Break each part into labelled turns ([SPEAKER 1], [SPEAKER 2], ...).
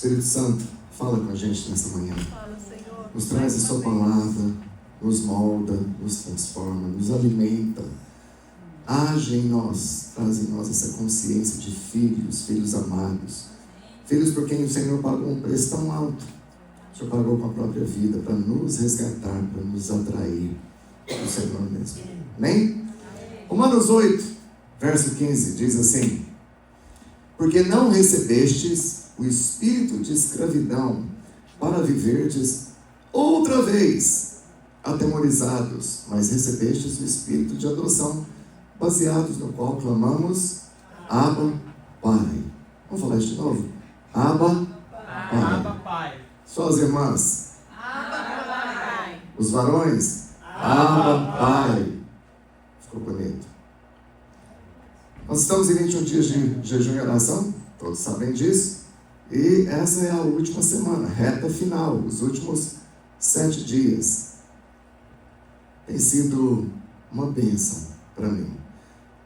[SPEAKER 1] Espírito Santo, fala com a gente nessa manhã.
[SPEAKER 2] Fala, Senhor.
[SPEAKER 1] Nos traz a sua palavra, nos molda, nos transforma, nos alimenta. Age em nós, traz em nós essa consciência de filhos, filhos amados. Filhos por quem o Senhor pagou um preço tão alto. O Senhor pagou com a própria vida para nos resgatar, para nos atrair do Senhor mesmo. Amém? Romanos 8, verso 15, diz assim: porque não recebestes o espírito de escravidão para viverdes outra vez atemorizados, mas recebestes o espírito de adoção, baseados no qual clamamos Abba, Pai. Vamos falar isso de novo? Abba, Pai. Só as irmãs.
[SPEAKER 2] Abba, Pai.
[SPEAKER 1] Os varões. Abba, Pai. Ficou bonito. Nós estamos em 21 dias de jejum e oração, todos sabem disso, e essa é a última semana, reta final, os últimos 7 dias. Tem sido uma bênção para mim.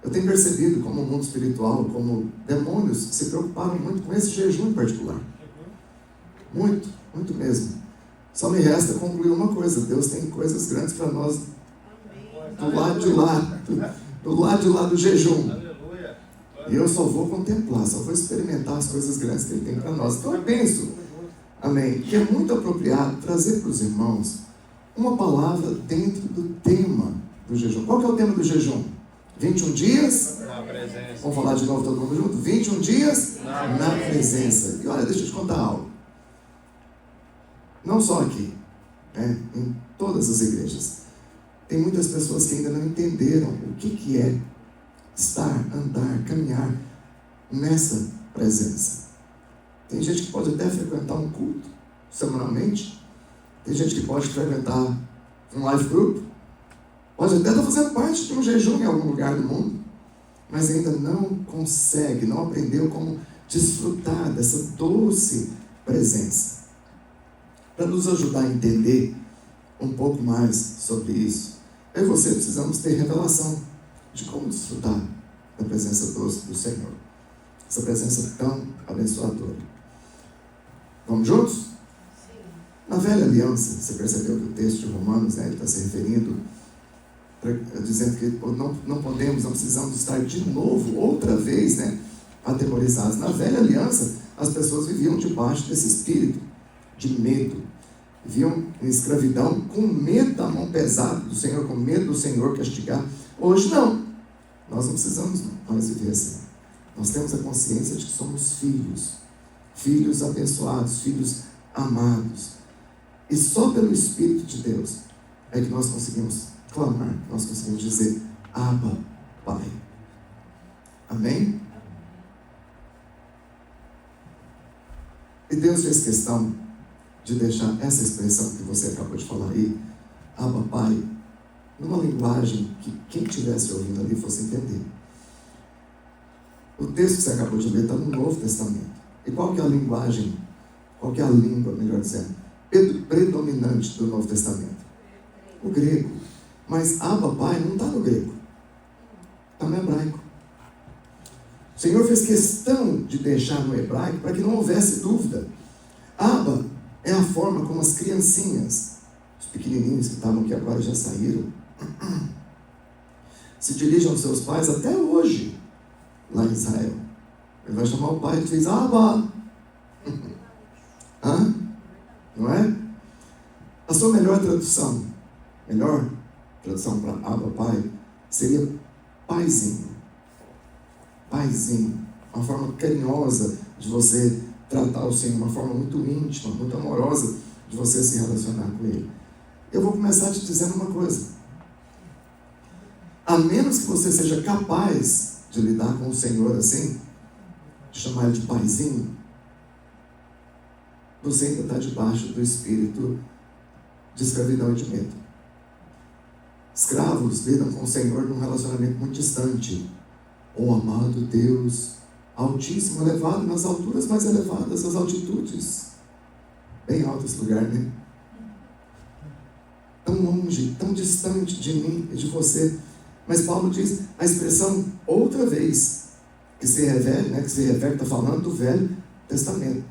[SPEAKER 1] Eu tenho percebido como o mundo espiritual, como demônios se preocuparam muito com esse jejum em particular. Muito, muito mesmo. Só me resta concluir uma coisa: Deus tem coisas grandes para nós do lado de lá, do lado de lá do jejum. E eu só vou contemplar, só vou experimentar as coisas grandes que Ele tem para nós. Então eu penso, amém, que é muito apropriado trazer para os irmãos uma palavra dentro do tema do jejum. Qual que é o tema do jejum? 21 dias?
[SPEAKER 3] Na presença.
[SPEAKER 1] Vamos falar de novo todo mundo junto? 21 dias? Na presença. E olha, deixa eu te contar algo. Não só aqui, né? Em todas as igrejas. Tem muitas pessoas que ainda não entenderam o que é estar, andar, caminhar nessa presença. Tem gente que pode até frequentar um culto semanalmente. Tem gente que pode frequentar um life group. Pode até estar fazendo parte de um jejum em algum lugar do mundo. Mas ainda não consegue, não aprendeu como desfrutar dessa doce presença. Para nos ajudar a entender um pouco mais sobre isso, eu e você precisamos ter revelação de como desfrutar da presença doce do Senhor. Essa presença tão abençoadora. Vamos juntos? Sim. Na velha aliança, você percebeu que o texto de Romanos, né, ele está se referindo, dizendo que não podemos, não precisamos estar de novo, outra vez, né, atemorizados. Na velha aliança, as pessoas viviam debaixo desse espírito de medo. Viviam em escravidão, com medo da mão pesada do Senhor, com medo do Senhor castigar. Hoje não. Nós não precisamos mais viver assim. Nós temos a consciência de que somos filhos. Filhos abençoados, filhos amados. E só pelo Espírito de Deus é que nós conseguimos clamar, que nós conseguimos dizer Abba, Pai. Amém? E Deus fez questão de deixar essa expressão que você acabou de falar aí, Abba, Pai, numa linguagem que quem estivesse ouvindo ali fosse entender. O texto que você acabou de ler está no Novo Testamento. E qual que é a linguagem, qual que é a língua, melhor dizendo, predominante do Novo Testamento? O grego. Mas Abba, Pai, não está no grego. Está no hebraico. O Senhor fez questão de deixar no hebraico para que não houvesse dúvida. Abba é a forma como as criancinhas, os pequenininhos que estavam aqui agora já saíram, se dirigem aos seus pais até hoje, lá em Israel. Ele vai chamar o pai e diz Abba. Hã? Não é? A sua melhor tradução para Abba, Pai, seria paizinho. Paizinho. Uma forma carinhosa de você tratar o Senhor, uma forma muito íntima, muito amorosa de você se relacionar com Ele. Eu vou começar te dizendo uma coisa. A menos que você seja capaz de lidar com o Senhor assim, de chamar Ele de paizinho, você ainda está debaixo do espírito de escravidão e de medo. Escravos lidam com o Senhor num relacionamento muito distante. Oh, amado Deus, altíssimo, elevado nas alturas mais elevadas, as altitudes. Bem alto esse lugar, né? Tão longe, tão distante de mim e de você. Mas Paulo diz a expressão outra vez, que se refere, está falando do Velho Testamento.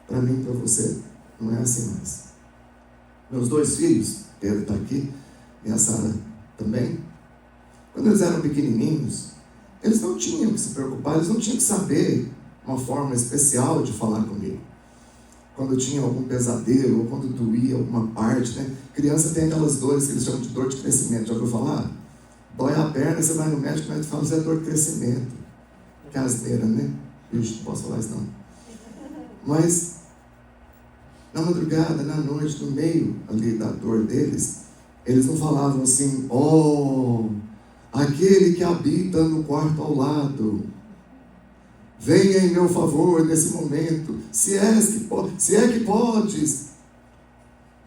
[SPEAKER 1] Para mim e para você, não é assim mais. Meus 2 filhos, Pedro está aqui, e a Sara também, quando eles eram pequenininhos, eles não tinham que se preocupar, eles não tinham que saber uma forma especial de falar comigo. Quando tinha algum pesadelo, ou quando doía alguma parte, né? Criança tem aquelas dores que eles chamam de dor de crescimento, já ouviu falar? Dói a perna, você vai no médico, o médico fala, isso é dor de crescimento. Que asneira, né? Ixi, não posso falar isso não. Mas, na madrugada, na noite, no meio ali da dor deles, eles não falavam assim, oh, aquele que habita no quarto ao lado, venha em meu favor nesse momento, se é que podes.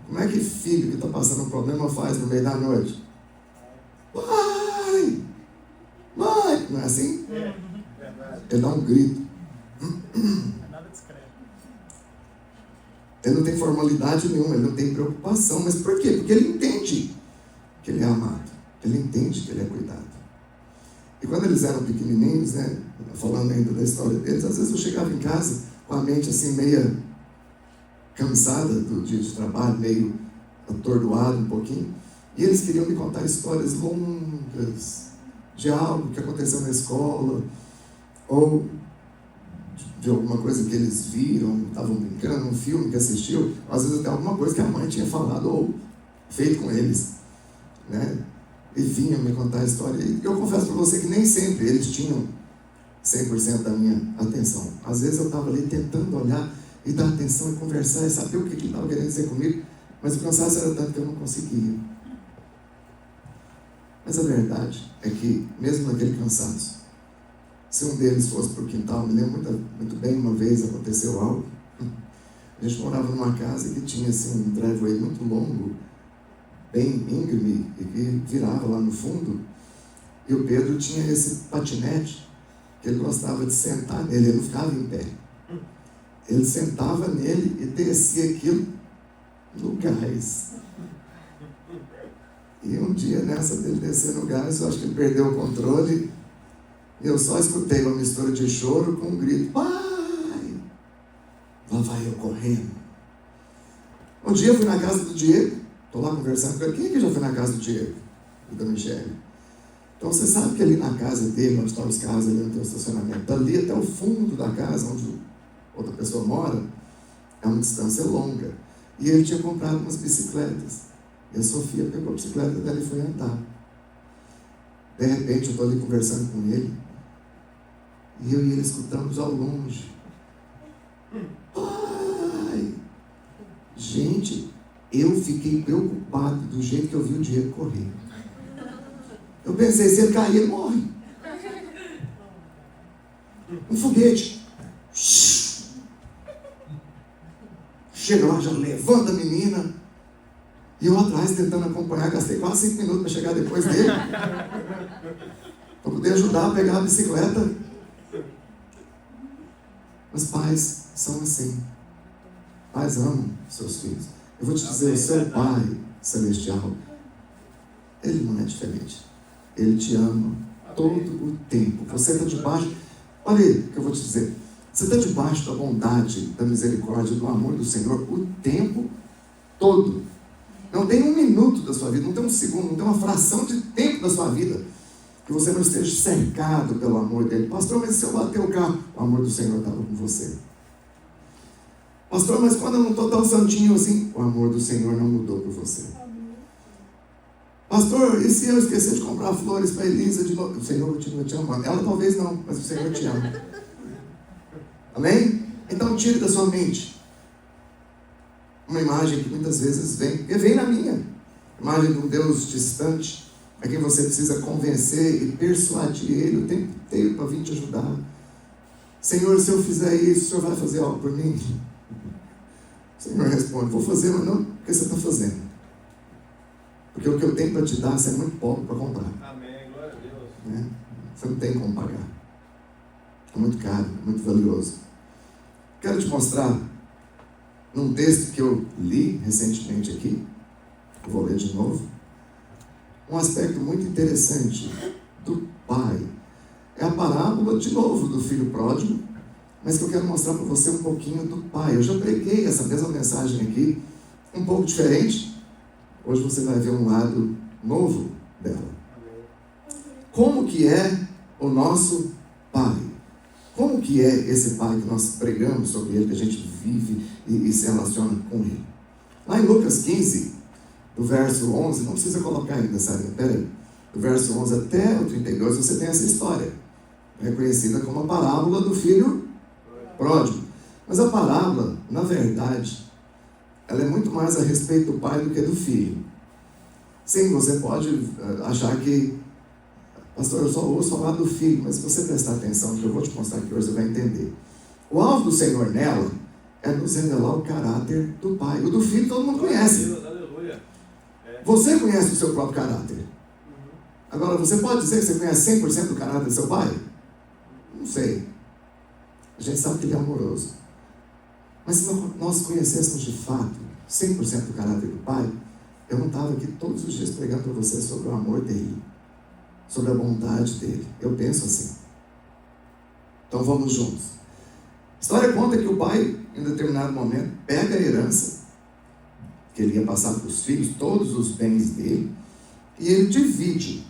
[SPEAKER 1] Como é que filho que está passando um problema faz no meio da noite? Pai! Mãe! Não é assim? Ele dá um grito. Ele não tem formalidade nenhuma, ele não tem preocupação. Mas por quê? Porque ele entende que ele é amado. Ele entende que ele é cuidado. E quando eles eram pequenininhos, né, falando ainda da história deles, às vezes eu chegava em casa com a mente assim meia cansada do dia de trabalho, meio atordoado um pouquinho, e eles queriam me contar histórias longas de algo que aconteceu na escola, ou de alguma coisa que eles viram, estavam brincando, um filme que assistiu, às vezes até alguma coisa que a mãe tinha falado ou feito com eles, né? E vinham me contar a história. E eu confesso para você que nem sempre eles tinham 100% da minha atenção. Às vezes eu estava ali tentando olhar e dar atenção e conversar e saber o que ele estava querendo dizer comigo, mas o cansaço era tanto que eu não conseguia. Mas a verdade é que, mesmo naquele cansaço, se um deles fosse para o quintal, me lembro muito bem, uma vez aconteceu algo. A gente morava numa casa que tinha assim, um driveway muito longo, bem íngreme, e que virava lá no fundo. E o Pedro tinha esse patinete, que ele gostava de sentar nele, ele não ficava em pé. Ele sentava nele e descia aquilo no gás. E um dia, nessa dele descer no gás, eu acho que ele perdeu o controle. E eu só escutei uma mistura de choro com um grito. Pai! Lá vai eu correndo. Um dia eu fui na casa do Diego. Estou lá conversando com ele. Quem é que já foi na casa do Diego? E da Michele. Então você sabe que ali na casa dele, onde estão os carros, ali não tem o estacionamento. Dali até o fundo da casa, onde outra pessoa mora, é uma distância longa. E ele tinha comprado umas bicicletas. E a Sofia pegou a bicicleta dela e foi andar. De repente eu estou ali conversando com ele. E eu e ele escutamos ao longe. Pai! Gente, eu fiquei preocupado do jeito que eu vi o Diego correr. Eu pensei, se ele cair, ele morre. Um foguete. Chega lá, já levanta a menina. E eu atrás tentando acompanhar, gastei quase 5 minutos para chegar depois dele. Para poder ajudar a pegar a bicicleta. Os pais são assim. Pais amam seus filhos. Eu vou te dizer, o seu Pai Celestial, Ele não é diferente. Ele te ama todo o tempo. Você está debaixo, olha aí o que eu vou te dizer. Você está debaixo da bondade, da misericórdia, do amor do Senhor o tempo todo. Não tem um minuto da sua vida, não tem um segundo, não tem uma fração de tempo da sua vida que você não esteja cercado pelo amor dele. Pastor, mas se eu bater o carro, o amor do Senhor estava com você. Pastor, mas quando eu não estou tão santinho assim, o amor do Senhor não mudou por você. Pastor, e se eu esquecer de comprar flores para Elisa de novo? O Senhor continua te amando. Ela talvez não, mas o Senhor te ama. Amém? Então tire da sua mente uma imagem que muitas vezes vem na minha. Imagem de um Deus distante, a quem você precisa convencer e persuadir Ele o tempo inteiro para vir te ajudar. Senhor, se eu fizer isso, o Senhor vai fazer algo por mim? O Senhor responde, vou fazer, mas não porque você está fazendo. Porque o que eu tenho para te dar, você é muito pobre para comprar.
[SPEAKER 3] Amém, glória a Deus.
[SPEAKER 1] Né? Você não tem como pagar. É muito caro, é muito valioso. Quero te mostrar, num texto que eu li recentemente aqui, eu vou ler de novo, um aspecto muito interessante do pai. É a parábola, de novo, do filho pródigo, mas que eu quero mostrar para você um pouquinho do Pai. Eu já preguei essa mesma mensagem aqui, um pouco diferente. Hoje você vai ver um lado novo dela. Como que é o nosso Pai? Como que é esse Pai que nós pregamos sobre Ele, que a gente vive e se relaciona com Ele? Lá em Lucas 15, do verso 11, não precisa colocar ainda, sabe? Peraí. Do verso 11 até o 32, você tem essa história. É conhecida como a parábola do filho pródigo. Mas a parábola, na verdade, ela é muito mais a respeito do pai do que do filho. Sim, você pode achar que, pastor, eu só ouço falar do filho, mas se você prestar atenção no que eu vou te mostrar aqui hoje, você vai entender. O alvo do Senhor nela é nos revelar o caráter do pai. O do filho todo mundo conhece. Você conhece o seu próprio caráter. Agora, você pode dizer que você conhece 100% do caráter do seu pai? Não sei. A gente sabe que ele é amoroso. Mas se nós conhecêssemos de fato 100% do caráter do pai, eu não estava aqui todos os dias pregando para você sobre o amor dele, sobre a bondade dele. Eu penso assim. Então vamos juntos. A história conta que o pai, em determinado momento, pega a herança que ele ia passar para os filhos, todos os bens dele, e ele divide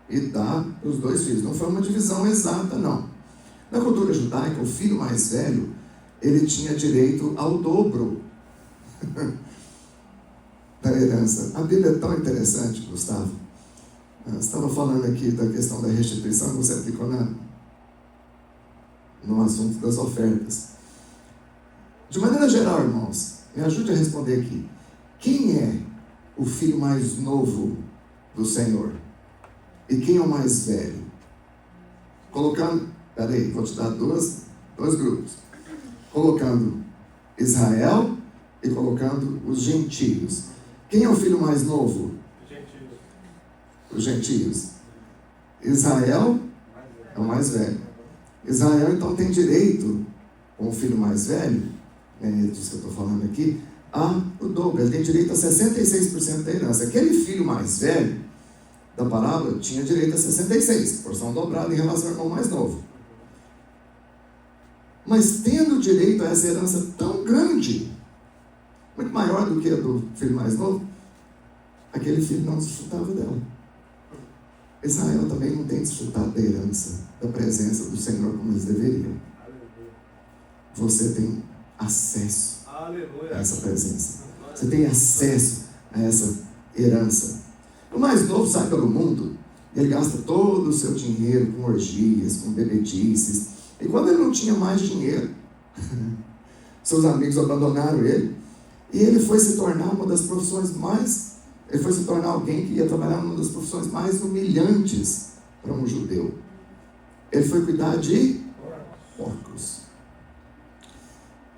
[SPEAKER 1] e dá para os dois filhos. Não foi uma divisão exata, não. Na cultura judaica, o filho mais velho, ele tinha direito ao dobro da herança. A Bíblia é tão interessante, Gustavo. Você estava falando aqui da questão da restituição, você aplicou no assunto das ofertas. De maneira geral, irmãos, me ajude a responder aqui. Quem é o filho mais novo do Senhor? E quem é o mais velho? Colocando, peraí, vou te dar dois grupos. Colocando Israel e colocando os gentios. Quem é o filho mais novo? Os gentios. Israel é o mais velho. Israel então tem direito, com o filho mais velho, é disso que eu estou falando aqui, o dobro. Ele tem direito a 66% da herança. Aquele filho mais velho da parábola tinha direito a 66%, porção dobrada em relação ao irmão mais novo. Mas tendo direito a essa herança tão grande, muito maior do que a do filho mais novo, aquele filho não desfrutava dela. Israel também não tem desfrutado da herança, da presença do Senhor como eles deveriam. Você tem acesso a essa presença. Você tem acesso a essa herança. O mais novo sai pelo mundo, ele gasta todo o seu dinheiro com orgias, com bebedices. E quando ele não tinha mais dinheiro, seus amigos abandonaram ele, e ele foi se tornar uma das profissões mais... Ele foi se tornar alguém que ia trabalhar numa das profissões mais humilhantes para um judeu. Ele foi cuidar de porcos.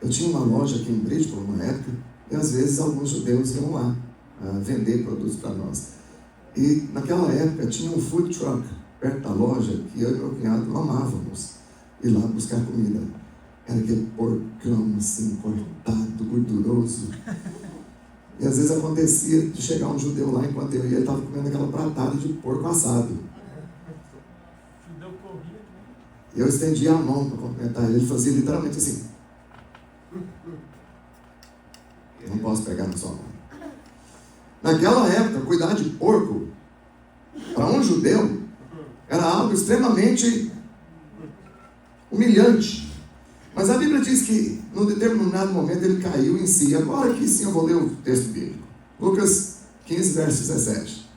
[SPEAKER 1] Eu tinha uma loja aqui em Bridgeport, uma época, e às vezes alguns judeus iam lá vender produtos para nós. E naquela época tinha um food truck perto da loja que eu e meu cunhado amávamos ir lá buscar comida. Era aquele porcão assim, cortado, gorduroso. E às vezes acontecia de chegar um judeu lá enquanto eu ia, ele estava comendo aquela pratada de porco assado. E eu estendia a mão para cumprimentar ele. Ele fazia literalmente assim. Não posso pegar na sua mão. Naquela época, cuidar de porco, para um judeu, era algo extremamente humilhante. Mas a Bíblia diz que, num determinado momento, ele caiu em si. Agora aqui sim eu vou ler o texto bíblico. Lucas 15, verso 17.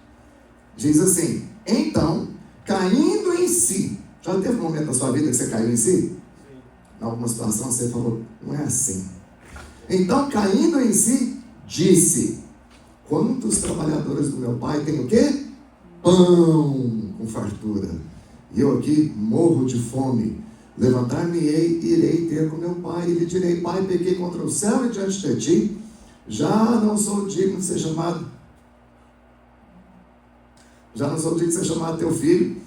[SPEAKER 1] Diz assim: então, caindo em si. Já teve um momento da sua vida que você caiu em si? Sim. Em alguma situação você falou, não é assim. Então, caindo em si, disse: quantos trabalhadores do meu pai têm o quê? Pão com fartura. E eu aqui morro de fome. Levantar-me-ei e irei ter com meu pai. E lhe direi: pai, pequei contra o céu e diante de ti. Já não sou digno de ser chamado. Já não sou digno de ser chamado teu filho.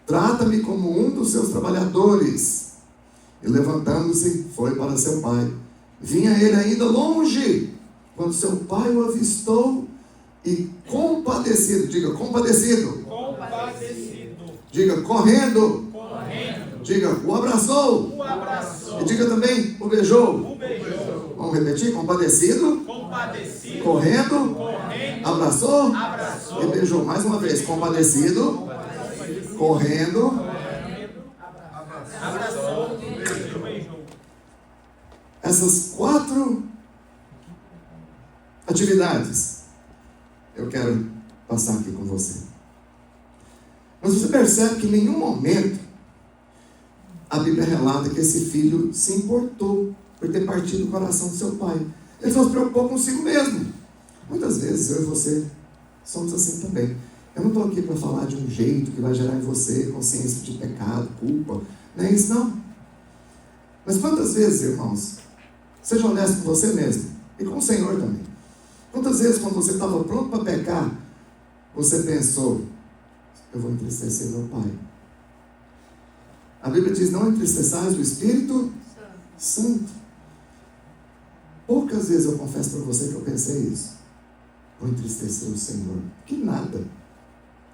[SPEAKER 1] Trata-me como um dos seus trabalhadores. E levantando-se, foi para seu pai. Vinha ele ainda longe, quando seu pai o avistou e compadecido. Diga, compadecido.
[SPEAKER 2] Compadecido.
[SPEAKER 1] Diga, correndo.
[SPEAKER 2] Correndo.
[SPEAKER 1] Diga, o abraçou.
[SPEAKER 3] O abraçou.
[SPEAKER 1] E diga também, o beijou.
[SPEAKER 3] O beijou.
[SPEAKER 1] Vamos repetir? Compadecido.
[SPEAKER 3] Compadecido.
[SPEAKER 1] Correndo.
[SPEAKER 3] Correndo.
[SPEAKER 1] Abraçou.
[SPEAKER 3] Abraçou.
[SPEAKER 1] E beijou. Mais uma vez. Compadecido. Correndo.
[SPEAKER 3] Abraçou. Beijou.
[SPEAKER 1] Essas 4 atividades eu quero passar aqui com você. Mas você percebe que em nenhum momento a Bíblia relata que esse filho se importou por ter partido o coração do seu pai. Ele só se preocupou consigo mesmo. Muitas vezes eu e você somos assim também. Eu não estou aqui para falar de um jeito que vai gerar em você consciência de pecado, culpa. Não é isso não. Mas quantas vezes, irmãos, seja honesto com você mesmo e com o Senhor também. Quantas vezes quando você estava pronto para pecar, você pensou, eu vou entristecer meu pai. A Bíblia diz, não entristeçais o Espírito Santo. Poucas vezes eu confesso para você que eu pensei isso. Vou entristecer o Senhor. Que nada.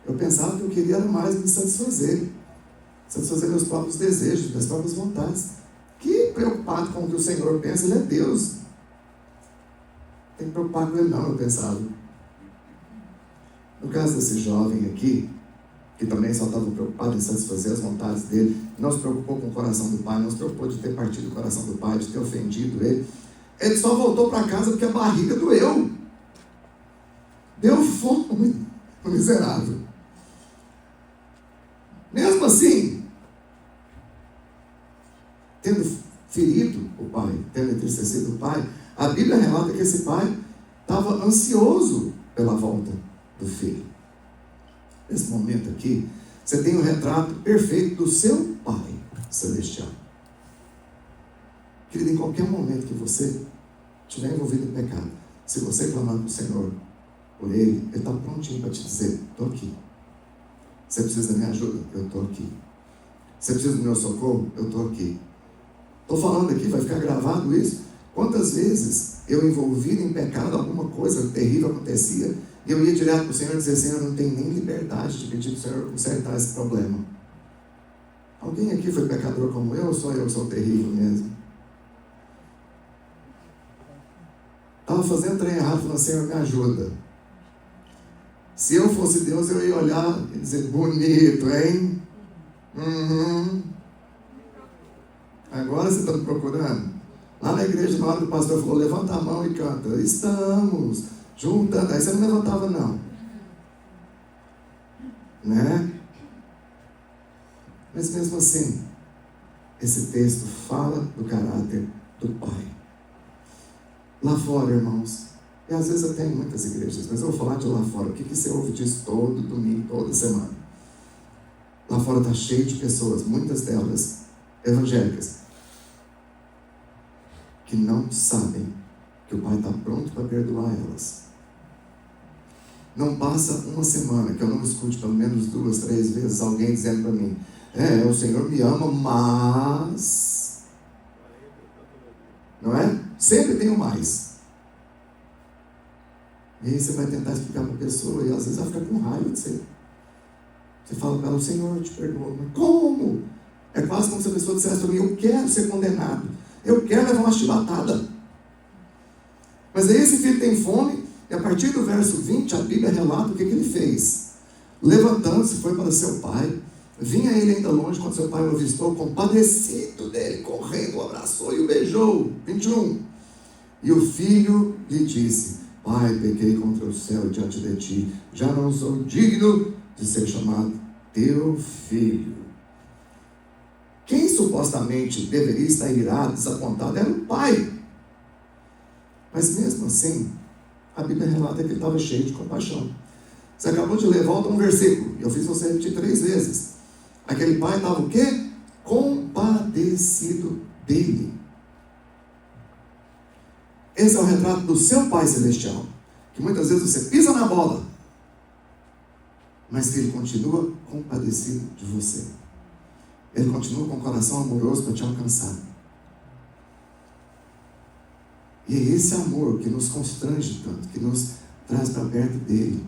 [SPEAKER 1] Eu pensava que eu queria mais me satisfazer meus próprios desejos, minhas próprias vontades. Que preocupado com o que o Senhor pensa, Ele é Deus. Tem que preocupar com Ele não, eu pensava. No caso desse jovem aqui, que também só estava preocupado em satisfazer as vontades dele, não se preocupou com o coração do pai, não se preocupou de ter partido o coração do pai, de ter ofendido ele. Ele só voltou para casa porque a barriga doeu. Deu fome, o miserável. Mesmo assim, tendo ferido o pai, tendo entristecido o pai, a Bíblia relata que esse pai estava ansioso pela volta do filho. Nesse momento aqui, você tem o retrato perfeito do seu Pai Celestial. Querido, em qualquer momento que você estiver envolvido em pecado, se você clamar para o Senhor por Ele está prontinho para te dizer, estou aqui. Você precisa da minha ajuda? Eu estou aqui. Você precisa do meu socorro? Eu estou aqui. Estou falando aqui, vai ficar gravado isso. Quantas vezes eu envolvido em pecado, alguma coisa terrível acontecia, e eu ia direto para o Senhor e dizer, Senhor, eu não tenho nem liberdade de pedir para o Senhor consertar esse problema. Alguém aqui foi pecador como eu, ou só eu que sou terrível mesmo? Estava fazendo trem errado, falando, Senhor, me ajuda. Se eu fosse Deus, eu ia olhar e dizer, bonito, hein? Agora você está me procurando? Lá na igreja, na hora que o pastor falou, levanta a mão e canta. Estamos juntando. Aí você não levantava, não. Né? Mas mesmo assim, esse texto fala do caráter do Pai. Lá fora, irmãos, e às vezes até em muitas igrejas, mas eu vou falar de lá fora. O que você ouve disso todo domingo, toda semana? Lá fora está cheio de pessoas, muitas delas evangélicas, que não sabem que o Pai está pronto para perdoar elas. Não passa uma semana que eu não escute pelo menos 2, 3 vezes alguém dizendo para mim, o Senhor me ama, mas... Não é? Sempre tem um mais. E aí você vai tentar explicar para a pessoa e às vezes ela fica com raiva de você. Você fala para ela, o Senhor te perdoa. Mas como? É quase como se a pessoa dissesse para mim, eu quero ser condenado. Eu quero levar uma chibatada. Mas aí esse filho tem fome, e a partir do verso 20, a Bíblia relata o que ele fez. Levantando-se, foi para seu pai, vinha ele ainda longe, quando seu pai o avistou, compadecido dele, correndo, o abraçou e o beijou. 21. E o filho lhe disse, Pai, pequei contra o céu e diante de ti, já não sou digno de ser chamado teu filho. Quem supostamente deveria estar irado, desapontado, era o pai. Mas mesmo assim, a Bíblia relata que ele estava cheio de compaixão. Você acabou de ler, volta um versículo. Eu fiz você repetir 3 vezes. Aquele pai estava o quê? Compadecido dele. Esse é o retrato do seu Pai Celestial. Que muitas vezes você pisa na bola, mas que Ele continua compadecido de você. Ele continua com o coração amoroso para te alcançar. E é esse amor que nos constrange tanto, que nos traz para perto dele.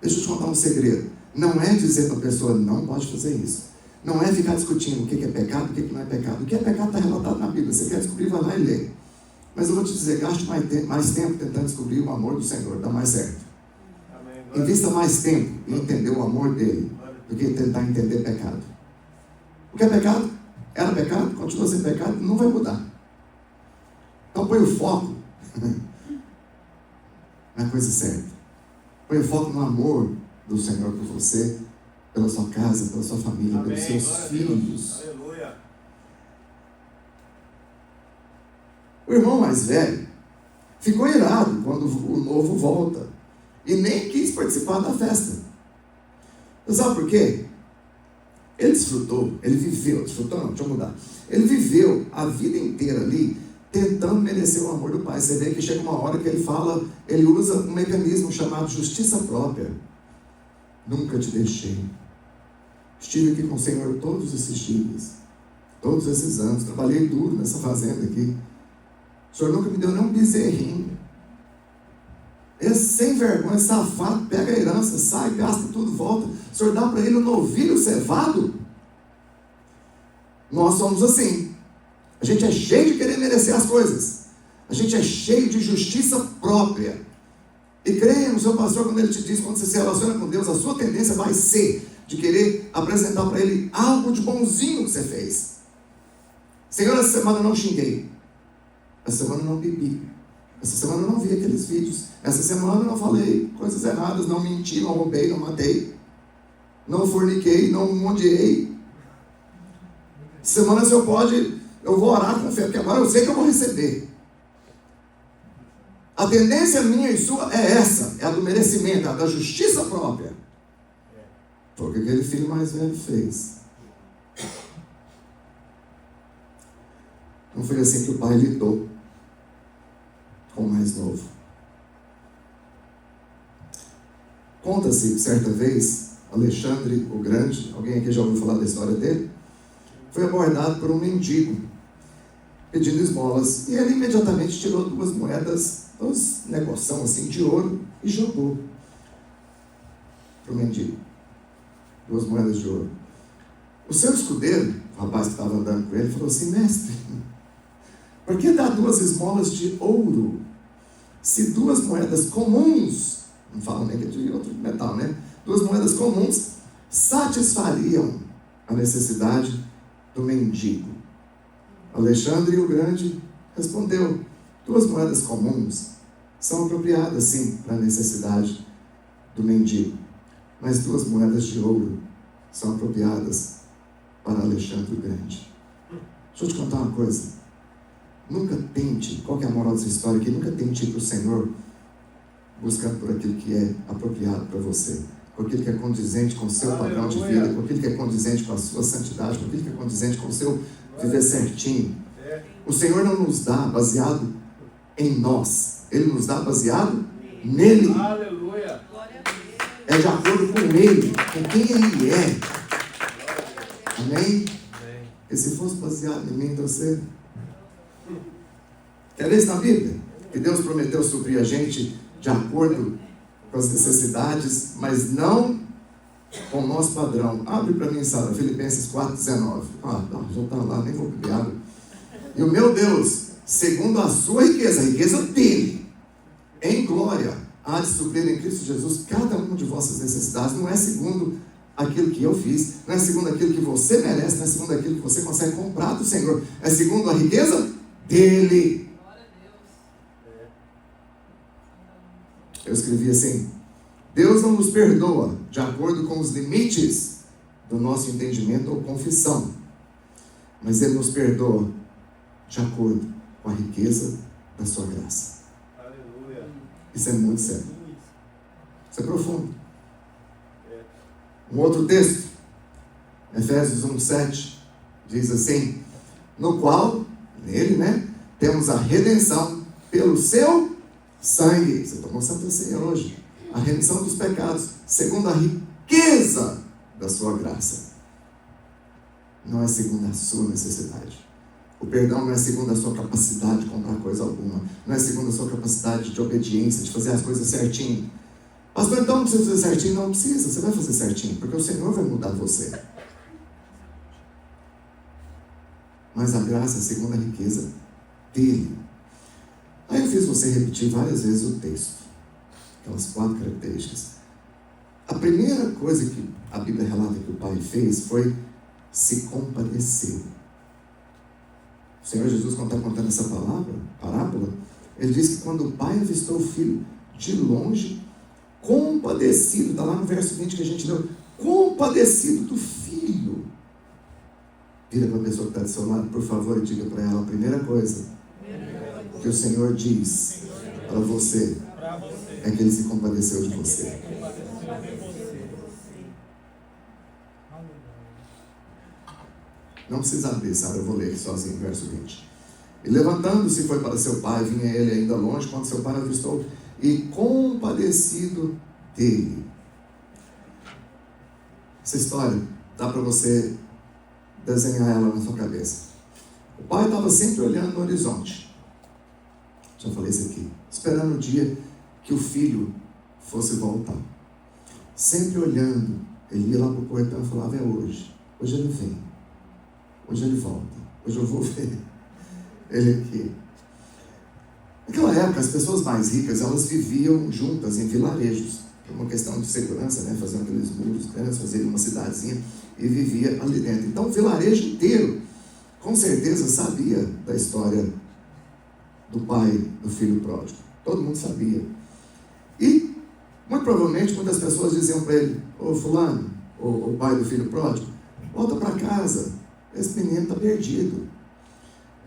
[SPEAKER 1] Deixa eu te contar um segredo. Não é dizer para a pessoa, não pode fazer isso. não é ficar discutindo o que é pecado, o que não é pecado. O que é pecado está relatado na Bíblia. Você quer descobrir, vai lá e lê. Mas eu vou te dizer, gaste mais tempo tentando descobrir o amor do Senhor, dá mais certo. Invista mais tempo em entender o amor dele do que tentar entender pecado. O que é pecado? Era pecado, continua sendo pecado, não vai mudar. Então põe o foco na coisa certa. Põe o foco no amor do Senhor por você, pela sua casa, pela sua família, pelos seus filhos.
[SPEAKER 3] Aleluia.
[SPEAKER 1] O irmão mais velho ficou irado quando o novo volta e nem quis participar da festa. Você sabe por quê? Ele desfrutou, ele viveu, desfrutou não, deixa eu mudar. Ele viveu a vida inteira ali tentando merecer o amor do Pai. Você vê que chega uma hora que ele fala, ele usa um mecanismo chamado justiça própria. Nunca te deixei. Estive aqui com o Senhor todos esses dias, todos esses anos, trabalhei duro nessa fazenda aqui. O Senhor nunca me deu nem um bezerrinho. Esse sem vergonha, safado, pega a herança, sai, gasta tudo, volta. O Senhor dá para ele um novilho cevado? Nós somos assim. A gente é cheio de querer merecer as coisas. A gente é cheio de justiça própria. E creia no seu pastor quando ele te diz, quando você se relaciona com Deus, a sua tendência vai ser de querer apresentar para ele algo de bonzinho que você fez. Senhor, essa semana eu não xinguei. Essa semana eu não bebi. Essa semana eu não vi aqueles vídeos. Essa semana eu não falei coisas erradas, não menti, não roubei, não matei. Não forniquei, não mundiei. Semana, se eu pode, eu vou orar com fé, porque agora eu sei que eu vou receber. A tendência minha e sua é essa, é a do merecimento, é a da justiça própria. Foi o que aquele filho mais velho fez. Não foi assim que o pai lidou com o mais novo. Conta-se, certa vez, Alexandre o Grande, alguém aqui já ouviu falar da história dele? Foi abordado por um mendigo, pedindo esmolas, e ele imediatamente tirou 2 moedas, 2 negoção assim de ouro, e jogou para o mendigo. 2 moedas de ouro. O seu escudeiro, o rapaz que estava andando com ele, falou assim: mestre, por que dar 2 esmolas de ouro? Se 2 moedas comuns, não falo nem que é de outro metal, né? 2 moedas comuns satisfariam a necessidade do mendigo. Alexandre o Grande respondeu: 2 moedas comuns são apropriadas sim para a necessidade do mendigo, mas 2 moedas de ouro são apropriadas para Alexandre o Grande. Deixa eu te contar uma coisa. Nunca tente, qual que é a moral dessa história aqui? Nunca tente ir para o Senhor buscando por aquilo que é apropriado para você, com aquilo que é condizente com o seu padrão de vida, com aquilo que é condizente com a sua santidade, com aquilo que é condizente com o seu viver certinho. O Senhor não nos dá baseado em nós, Ele nos dá baseado nele.
[SPEAKER 3] Aleluia.
[SPEAKER 1] É de acordo com Ele, com quem Ele é. Amém? E se fosse baseado em mim, você... Quer ler isso na Bíblia? Que Deus prometeu suprir a gente de acordo com as necessidades, mas não com o nosso padrão. Abre para mim, Sara, Filipenses 4,19. Já está lá, nem vou beber água. E o meu Deus, segundo a sua riqueza, a riqueza dele, em glória, há de suprir em Cristo Jesus cada uma de vossas necessidades. Não é segundo aquilo que eu fiz, não é segundo aquilo que você merece, não é segundo aquilo que você consegue comprar do Senhor, é segundo a riqueza dele. Eu escrevi assim: Deus não nos perdoa de acordo com os limites do nosso entendimento ou confissão, mas Ele nos perdoa de acordo com a riqueza da sua graça.
[SPEAKER 3] Aleluia.
[SPEAKER 1] Isso é muito sério. Isso é profundo. Um outro texto, Efésios 1,7, diz assim: no qual, nele, né, temos a redenção pelo seu sangue. Você tomou Santa Ceia hoje. A remissão dos pecados, segundo a riqueza da sua graça. Não é segundo a sua necessidade. O perdão não é segundo a sua capacidade de comprar coisa alguma. Não é segundo a sua capacidade de obediência, de fazer as coisas certinho. Pastor, então não precisa fazer certinho? Não precisa, você vai fazer certinho, porque o Senhor vai mudar você. mas a graça segundo a riqueza dele. Aí eu fiz você repetir várias vezes o texto, aquelas 4 características. A primeira coisa que a Bíblia relata que o pai fez foi se compadeceu. O Senhor Jesus, quando está contando essa parábola, ele diz que quando o pai avistou o filho de longe, compadecido, está lá no verso 20 que a gente leu, compadecido do filho. Vira para a pessoa que está do seu lado, por favor, e diga para ela a primeira coisa que o Senhor diz para você é que ele se compadeceu de você. Não precisa abrir, sabe? Eu vou ler aqui sozinho, verso 20. E levantando-se foi para seu pai, vinha ele ainda longe, quando seu pai avistou, e compadecido dele. Essa história dá para você desenhar ela na sua cabeça. O pai estava sempre olhando no horizonte. Já falei isso aqui. Esperando o dia que o filho fosse voltar. Sempre olhando. Ele ia lá para o portão e falava, é hoje. Hoje ele vem. Hoje ele volta. Hoje eu vou ver ele aqui. Naquela época, as pessoas mais ricas, elas viviam juntas em vilarejos. Por uma questão de segurança, né? Faziam aqueles muros grandes, faziam uma cidadezinha e vivia ali dentro. Então, o vilarejo inteiro, com certeza, sabia da história do pai do filho pródigo. Todo mundo sabia. E, muito provavelmente, muitas pessoas diziam para ele, ô fulano, o pai do filho pródigo, volta para casa. Esse menino está perdido.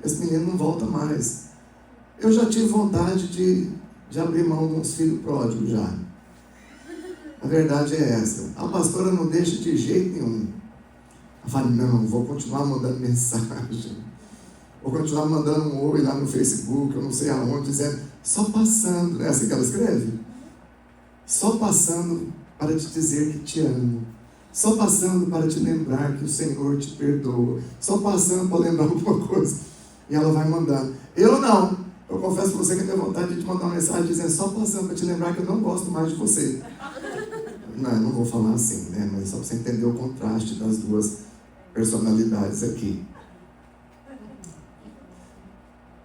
[SPEAKER 1] Esse menino não volta mais. Eu já tive vontade de abrir mão de uns filhos pródigos já. A verdade é essa. A pastora não deixa de jeito nenhum. Ela fala, não, vou continuar mandando mensagem. Vou continuar mandando um oi lá no Facebook, eu não sei aonde, dizendo, só passando, né? Assim que ela escreve. Só passando para te dizer que te amo. Só passando para te lembrar que o Senhor te perdoa. Só passando para lembrar alguma coisa. E ela vai mandando. Eu não. Eu confesso para você que eu tenho vontade de te mandar uma mensagem dizendo, só passando para te lembrar que eu não gosto mais de você. Não, eu não vou falar assim, né? Mas só para você entender o contraste das duas personalidades aqui.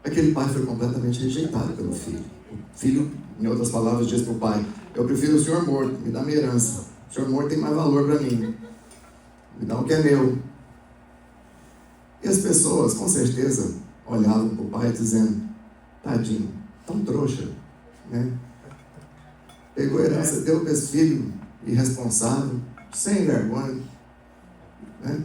[SPEAKER 1] Aquele pai foi completamente rejeitado pelo filho. O filho, em outras palavras, diz para o pai, eu prefiro o senhor morto, me dá minha herança. O senhor morto tem mais valor para mim. Me dá o que é meu. E as pessoas, com certeza, olhavam para o pai dizendo, tadinho, tão trouxa, né? Pegou a herança, deu para esse filho irresponsável, sem vergonha, né?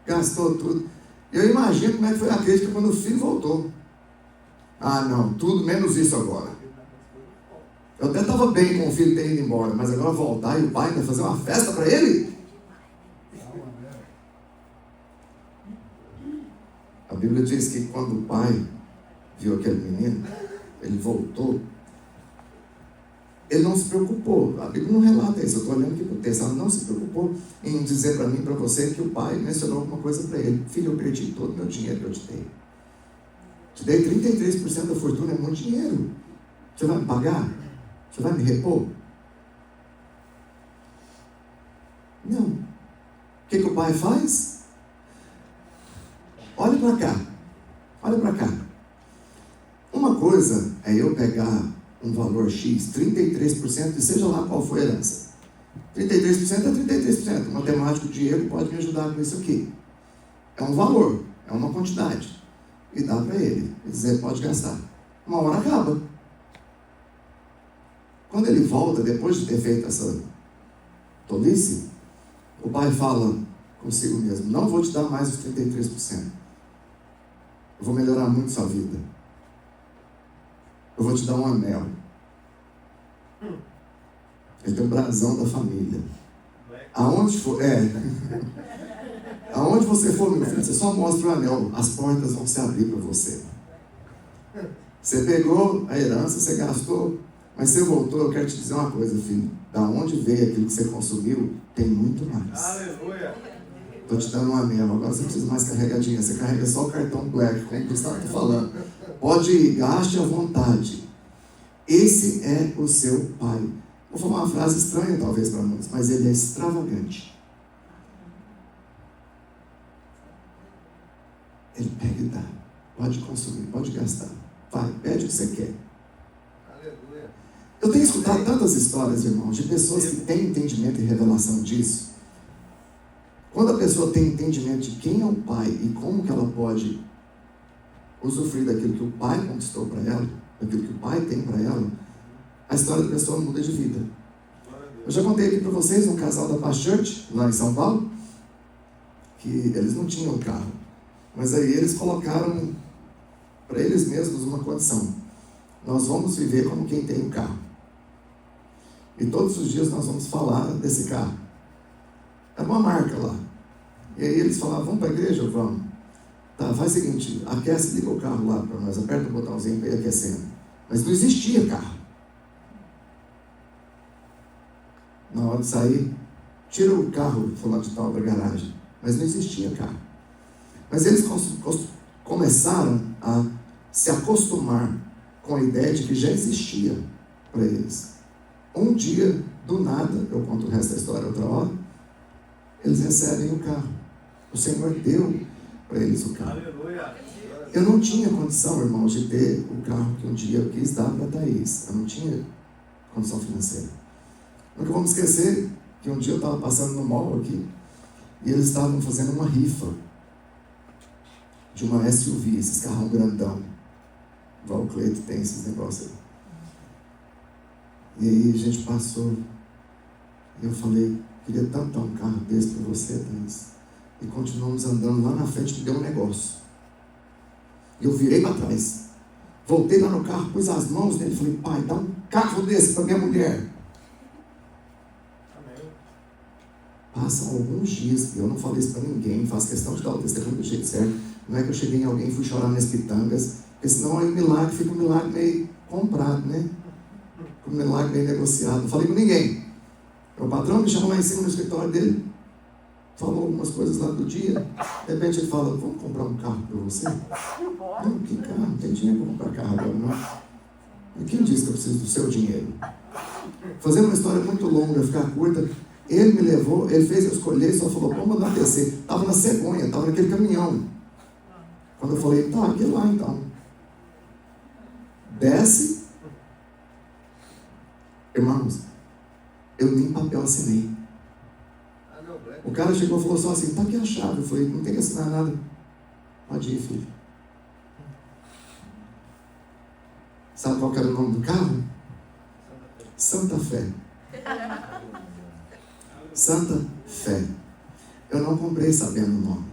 [SPEAKER 1] Gastou tudo. Eu imagino como é que foi a crítica quando o filho voltou. Ah, não, tudo menos isso agora. Eu até estava bem com o filho ter ido embora, mas agora voltar e o pai vai fazer uma festa para ele? A Bíblia diz que quando o pai viu aquele menino, ele voltou, ele não se preocupou. A Bíblia não relata isso, eu estou olhando aqui para o texto. Ela não se preocupou em dizer para mim e para você que o pai mencionou alguma coisa para ele. Filho, eu perdi todo o meu dinheiro que eu te dei. Te dei 33% da fortuna, é muito dinheiro. Você vai me pagar? Você vai me repor? Não. O que o pai faz? Olha para cá. Olha para cá. Uma coisa é eu pegar um valor X, 33%, e seja lá qual for a herança. 33% é 33%. O matemático Diego pode me ajudar com isso aqui. É um valor, é uma quantidade. E dá para ele. E dizer, pode gastar. Uma hora acaba. Quando ele volta, depois de ter feito essa tolice, o pai fala consigo mesmo, não vou te dar mais os 33%. Eu vou melhorar muito sua vida. Eu vou te dar um anel. Ele tem um brasão da família. Aonde for, aonde você for, meu filho, você só mostra o anel, as portas vão se abrir para você. Você pegou a herança, você gastou, mas você voltou, eu quero te dizer uma coisa, filho. Da onde veio aquilo que você consumiu, tem muito mais.
[SPEAKER 3] Aleluia.
[SPEAKER 1] Estou te dando um anel, agora você precisa mais carregadinha. Você carrega só o cartão Black, como o Gustavo está falando. Pode ir, gaste à vontade. Esse é o seu pai. Vou falar uma frase estranha talvez para muitos, mas ele é extravagante. Ele pega e dá. Pode consumir, pode gastar. Vai, pede o que você quer.
[SPEAKER 4] Aleluia.
[SPEAKER 1] Eu tenho escutado tantas histórias, irmãos, de pessoas que têm entendimento e revelação disso. Quando a pessoa tem entendimento de quem é o Pai e como que ela pode usufruir daquilo que o Pai conquistou para ela, daquilo que o Pai tem para ela, a história da pessoa muda de vida. Eu já contei aqui para vocês um casal da Paz Church, lá em São Paulo, que eles não tinham carro, mas aí eles colocaram para eles mesmos uma condição: nós vamos viver como quem tem um carro, e todos os dias nós vamos falar desse carro. É uma marca lá. E aí eles falavam: vamos para a igreja? Vamos. Tá, faz o seguinte, aquece, liga o carro lá para nós, aperta o botãozinho para ir aquecendo. Mas não existia carro. Na hora de sair, tira o carro fulano de tal da garagem. Mas não existia carro. Mas eles começaram a se acostumar com a ideia de que já existia para eles. Um dia, do nada, eu conto o resto da história outra hora, eles recebem o carro. O Senhor deu para eles o carro.
[SPEAKER 4] Aleluia.
[SPEAKER 1] Eu não tinha condição, irmãos, de ter o carro que um dia eu quis dar para a Thaís. Eu não tinha condição financeira. Nunca vamos esquecer que um dia eu estava passando no mall aqui e eles estavam fazendo uma rifa de uma SUV, esses carrão grandão. Igual o Cleito tem esses negócios aí. E aí a gente passou e eu falei: queria tanto dar um carro desse para você, Thaís. E continuamos andando. Lá na frente me deu um negócio. E eu virei para trás. Voltei lá no carro, pus as mãos nele e falei: pai, dá um carro desse para minha mulher. Passam alguns dias, e eu não falei isso para ninguém, faço questão de dar o testemunho do jeito certo. Não é que eu cheguei em alguém e fui chorar nas pitangas, porque senão aí o milagre fica um milagre meio comprado, né? Um milagre meio negociado. Não falei com ninguém. O patrão me chamou lá em cima no escritório dele, falou algumas coisas lá do dia. De repente ele fala: vamos comprar um carro para você? Não, que carro? Não tem dinheiro para comprar carro agora, não. E quem disse que eu preciso do seu dinheiro? Fazendo uma história muito longa, ficar curta, ele me levou, ele fez eu escolher e só falou: vamos mandar descer. Estava na cegonha, estava naquele caminhão. Quando eu falei: tá, aquele lá então. Desce. Irmãos, eu nem papel assinei. O cara chegou e falou só assim: tá aqui a chave. Eu falei: não tem que assinar nada. Pode ir, filho. Sabe qual que era o nome do carro? Santa Fé. Santa Fé. Eu não comprei sabendo o nome.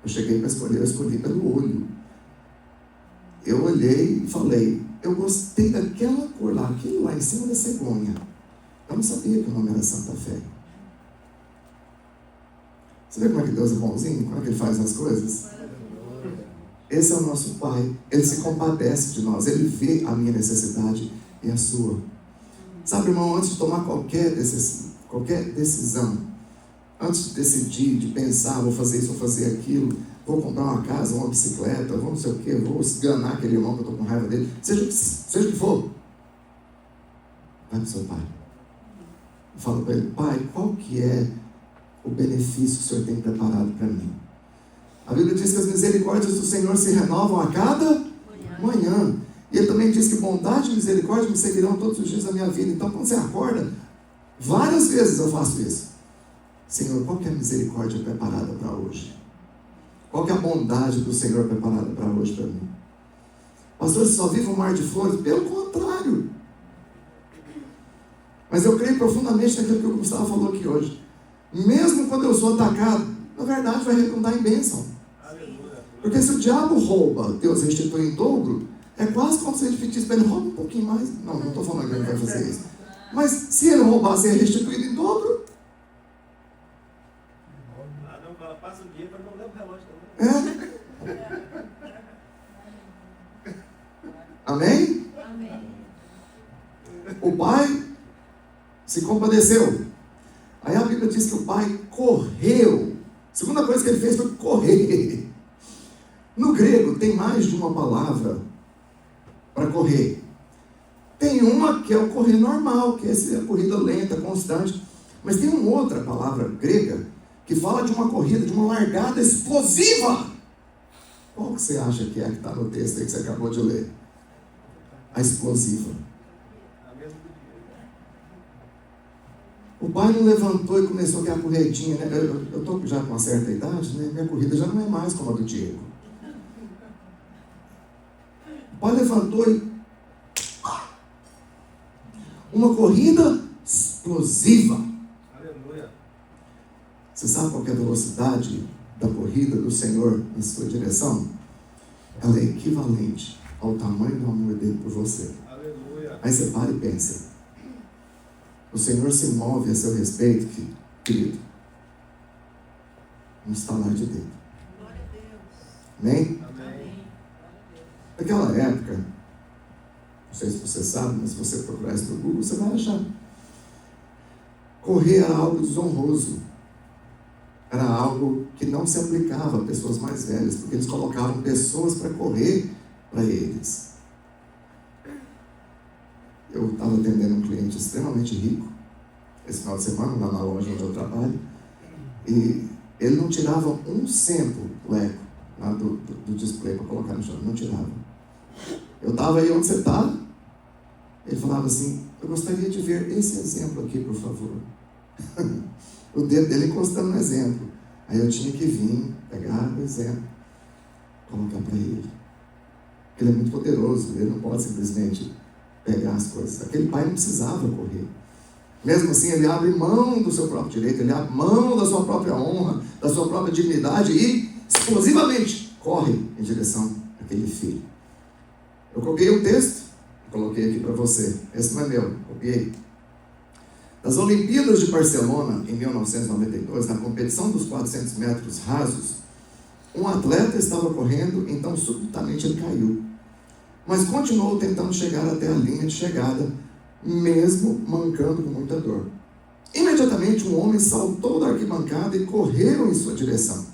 [SPEAKER 1] Eu cheguei para escolher, eu escolhi pelo olho. Eu olhei e falei: eu gostei daquela cor lá, aquilo lá em cima da cegonha. Eu não sabia que o nome era Santa Fé. Você vê como é que Deus é bonzinho? Como é que Ele faz as coisas? Esse é o nosso Pai. Ele se compadece de nós. Ele vê a minha necessidade e a sua. Sabe, irmão, antes de tomar qualquer decisão, antes de decidir, de pensar: vou fazer isso, vou fazer aquilo, vou comprar uma casa, uma bicicleta, vou não sei o quê, vou esganar aquele irmão que eu estou com raiva dele, seja o que for, vai para o seu pai. Fala para ele: pai, qual que é o benefício que o Senhor tem preparado para mim? A Bíblia diz que as misericórdias do Senhor se renovam a cada manhã. E Ele também diz que bondade e misericórdia me seguirão todos os dias da minha vida. Então, quando você acorda, várias vezes eu faço isso. Senhor, qual que é a misericórdia preparada para hoje? Qual que é a bondade do Senhor preparada para hoje para mim? Pastor, você só vive um mar de flores? Pelo contrário. Mas eu creio profundamente naquilo que o Gustavo falou aqui hoje. Mesmo quando eu sou atacado, na verdade vai redundar em bênção. Porque se o diabo rouba, Deus restitui em dobro, é quase como se ele pedisse para ele: rouba um pouquinho mais. Não estou falando que ele vai fazer isso. Mas se ele roubar, ser restituído em dobro.
[SPEAKER 4] Não, fala, passa o dia para não ler o relógio também.
[SPEAKER 1] Amém?
[SPEAKER 2] Amém.
[SPEAKER 1] O pai se compadeceu. Aí a Bíblia diz que o pai correu. A segunda coisa que ele fez foi correr. No grego tem mais de uma palavra para correr. Tem uma que é o correr normal, que é a corrida lenta, constante. Mas tem uma outra palavra grega que fala de uma corrida, de uma largada explosiva. Qual que você acha que está no texto aí que você acabou de ler? A explosiva.
[SPEAKER 4] A mesma do dia.
[SPEAKER 1] O pai não levantou e começou aquela corredinha, né? Eu estou já com uma certa idade, né? Minha corrida já não é mais como a do Diego. O pai levantou e... uma corrida explosiva.
[SPEAKER 4] Aleluia.
[SPEAKER 1] Você sabe qual que é a velocidade da corrida do Senhor em sua direção? Ela é equivalente ao tamanho do amor dele por você.
[SPEAKER 4] Aleluia.
[SPEAKER 1] Aí você para e pensa. O Senhor se move a seu respeito, querido. Um estalar de dedo.
[SPEAKER 2] Glória a Deus.
[SPEAKER 1] Amém?
[SPEAKER 4] Amém.
[SPEAKER 1] Naquela época, não sei se você sabe, mas se você procurar isso no Google, você vai achar. Correr era algo desonroso. Era algo que não se aplicava a pessoas mais velhas, porque eles colocavam pessoas para correr para eles. Eu estava atendendo um cliente extremamente rico, esse final de semana, lá na loja onde eu trabalho, e ele não tirava um cento, Leco, lá do display para colocar no chão, não tirava. Eu estava aí onde você está, ele falava assim, eu gostaria de ver esse exemplo aqui, por favor. O dedo dele encostando no exemplo. Aí eu tinha que vir, pegar o exemplo, colocar para ele. Ele é muito poderoso, ele não pode simplesmente pegar as coisas. Aquele pai não precisava correr. Mesmo assim, ele abre mão do seu próprio direito, ele abre mão da sua própria honra, da sua própria dignidade e explosivamente corre em direção àquele filho. Eu copiei um texto, coloquei aqui para você. Esse não é meu, copiei. Nas Olimpíadas de Barcelona, em 1992, na competição dos 400 metros rasos, um atleta estava correndo, então subitamente ele caiu. Mas continuou tentando chegar até a linha de chegada, mesmo mancando com muita dor. Imediatamente um homem saltou da arquibancada e correu em sua direção.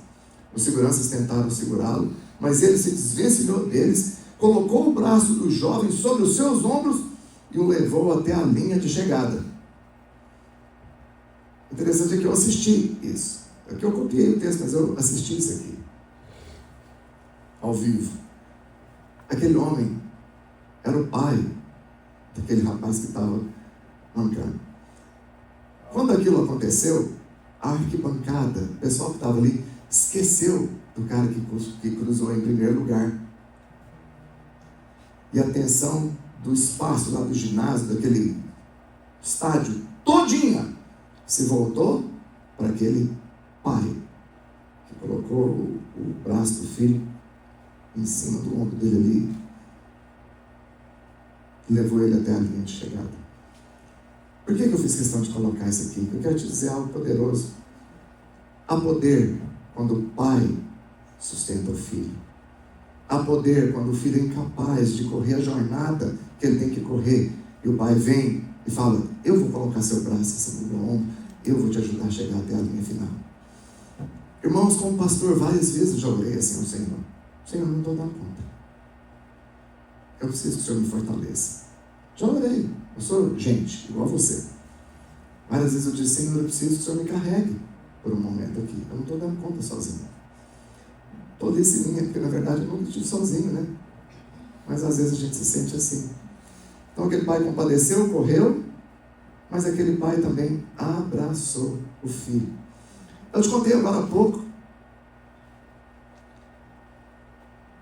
[SPEAKER 1] Os seguranças tentaram segurá-lo, mas ele se desvencilhou deles, colocou o braço do jovem sobre os seus ombros e o levou até a linha de chegada. Interessante é que eu assisti isso. É que eu copiei o texto, mas eu assisti isso aqui. Ao vivo. Aquele homem era o pai daquele rapaz que estava mancando. Quando aquilo aconteceu, a arquibancada, o pessoal que estava ali, esqueceu do cara que cruzou em primeiro lugar. E a atenção do espaço lá do ginásio, daquele estádio, todinha, se voltou para aquele pai que colocou o braço do filho em cima do ombro dele ali e levou ele até a linha de chegada. Por que eu fiz questão de colocar isso aqui? Porque eu quero te dizer algo poderoso. Há poder quando o pai sustenta o filho. Há poder quando o filho é incapaz de correr a jornada que ele tem que correr. E o pai vem e fala, eu vou colocar seu braço em cima do meu ombro, eu vou te ajudar a chegar até a linha final. Irmãos, como pastor, várias vezes eu já orei assim ao Senhor. Senhor, eu não estou dando conta. Eu preciso que o Senhor me fortaleça. Já orei. Eu sou gente, igual a você. Várias vezes eu disse, Senhor, eu preciso que o Senhor me carregue por um momento aqui. Eu não estou dando conta sozinho. Toda esse linha, porque na verdade eu nunca estive sozinho, né? Mas às vezes a gente se sente assim. Então aquele pai compadeceu, correu, mas aquele pai também abraçou o filho. Eu te contei agora há pouco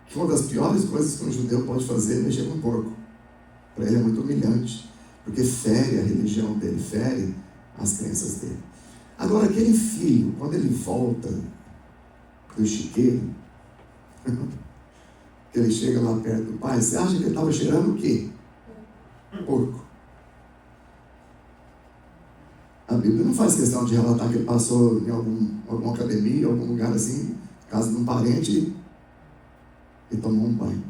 [SPEAKER 1] que uma das piores coisas que um judeu pode fazer é mexer com um porco. Para ele é muito humilhante, porque fere a religião dele, fere as crenças dele. Agora aquele filho, quando ele volta do chiqueiro, que ele chega lá perto do pai, você acha que ele estava cheirando o quê? Porco. A Bíblia não faz questão de relatar que ele passou em alguma academia, algum lugar assim, casa de um parente, e tomou um banho.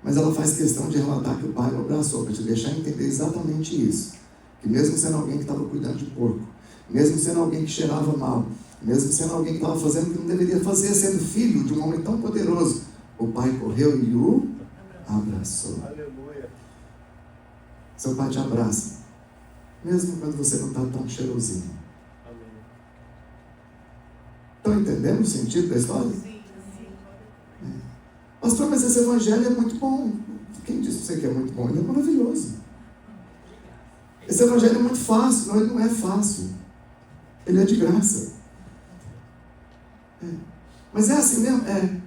[SPEAKER 1] Mas ela faz questão de relatar que o pai o abraçou, para te deixar entender exatamente isso. Que mesmo sendo alguém que estava cuidando de porco, mesmo sendo alguém que cheirava mal, mesmo sendo alguém que estava fazendo o que não deveria fazer, sendo filho de um homem tão poderoso, o pai correu e o abraçou.
[SPEAKER 4] Aleluia.
[SPEAKER 1] Seu pai te abraça, mesmo quando você não está tão cheirosinho.
[SPEAKER 4] Amém.
[SPEAKER 1] Estão entendendo o sentido da história?
[SPEAKER 2] Sim, sim.
[SPEAKER 1] Pastor, mas esse evangelho é muito bom. Quem disse pra você que é muito bom? Ele é maravilhoso. Esse evangelho é muito fácil. Não, ele não é fácil. Ele é de graça. Mas é assim mesmo? É.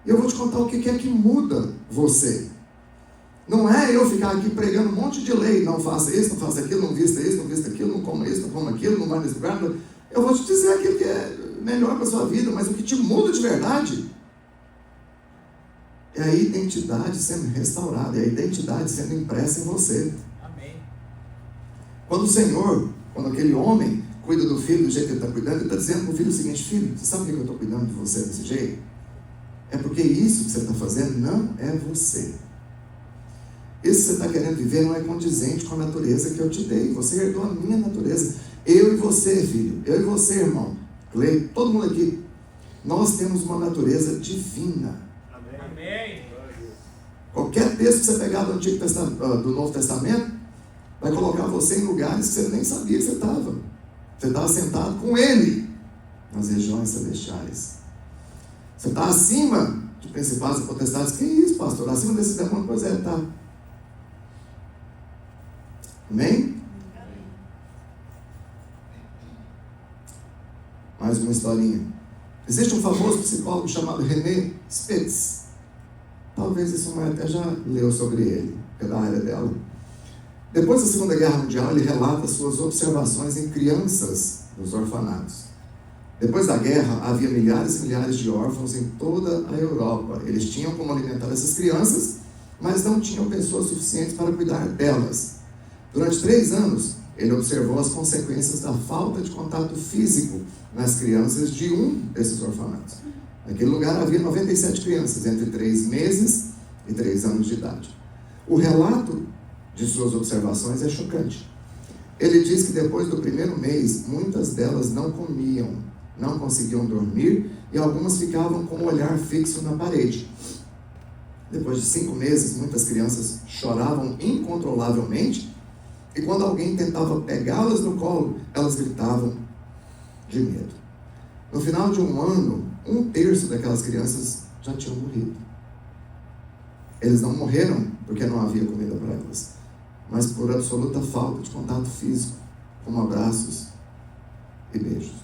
[SPEAKER 1] E eu vou te contar o que é que muda você. Não é eu ficar aqui pregando um monte de lei. Não faça isso, não faça aquilo, não vista isso, não vista aquilo, não coma isso, não coma aquilo, não vai nesse lugar. Eu vou te dizer aquilo que é melhor para a sua vida, mas o que te muda de verdade é a identidade sendo restaurada, é a identidade sendo impressa em você.
[SPEAKER 3] Amém.
[SPEAKER 1] Quando o Senhor, quando aquele homem cuida do filho do jeito que ele está cuidando, ele está dizendo para o filho o seguinte: filho, você sabe por que eu estou cuidando de você desse jeito? É porque isso que você está fazendo não é você. Isso que você está querendo viver não é condizente com a natureza que eu te dei. Você herdou a minha natureza. Eu e você, filho. Eu e você, irmão. Cleide, todo mundo aqui. Nós temos uma natureza divina.
[SPEAKER 3] Amém.
[SPEAKER 1] Qualquer texto que você pegar do Antigo Testamento, do Novo Testamento, vai colocar você em lugares que você nem sabia que você estava. Você estava sentado com Ele nas regiões celestiais. Você está acima de principados e potestades. Que isso, pastor? Acima desses demônios? Pois é, tá. Amém? Mais uma historinha. Existe um famoso psicólogo chamado René Spitz. Talvez essa mãe até já leu sobre ele, que é da área dela. Depois da Segunda Guerra Mundial, ele relata suas observações em crianças dos orfanatos. Depois da guerra, havia milhares e milhares de órfãos em toda a Europa. Eles tinham como alimentar essas crianças, mas não tinham pessoas suficientes para cuidar delas. Durante 3 anos, ele observou as consequências da falta de contato físico nas crianças de um desses orfanatos. Naquele lugar havia 97 crianças, entre 3 meses e 3 anos de idade. O relato de suas observações é chocante. Ele diz que depois do primeiro mês, muitas delas não comiam, não conseguiam dormir e algumas ficavam com o olhar fixo na parede. Depois de 5 meses, muitas crianças choravam incontrolavelmente e quando alguém tentava pegá-las no colo, elas gritavam de medo. No final de 1 ano, 1/3 daquelas crianças já tinham morrido. Eles não morreram porque não havia comida para elas, mas por absoluta falta de contato físico, como abraços e beijos.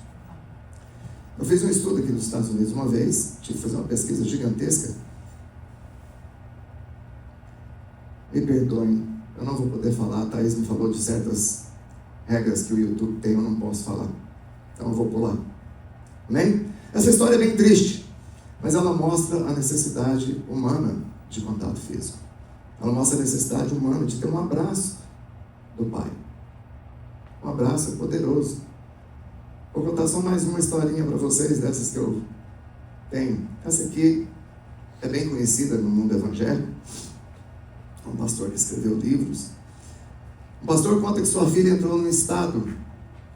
[SPEAKER 1] Eu fiz um estudo aqui nos Estados Unidos uma vez, tive que fazer uma pesquisa gigantesca. Me perdoem, eu não vou poder falar, a Thaís me falou de certas regras que o YouTube tem, eu não posso falar. Então eu vou pular. Amém? Essa história é bem triste, mas ela mostra a necessidade humana de contato físico. Ela mostra a necessidade humana de ter um abraço do Pai. Um abraço poderoso. Vou contar só mais uma historinha para vocês, dessas que eu tenho. Essa aqui é bem conhecida no mundo evangélico. Um pastor que escreveu livros. Um pastor conta que sua filha entrou num estado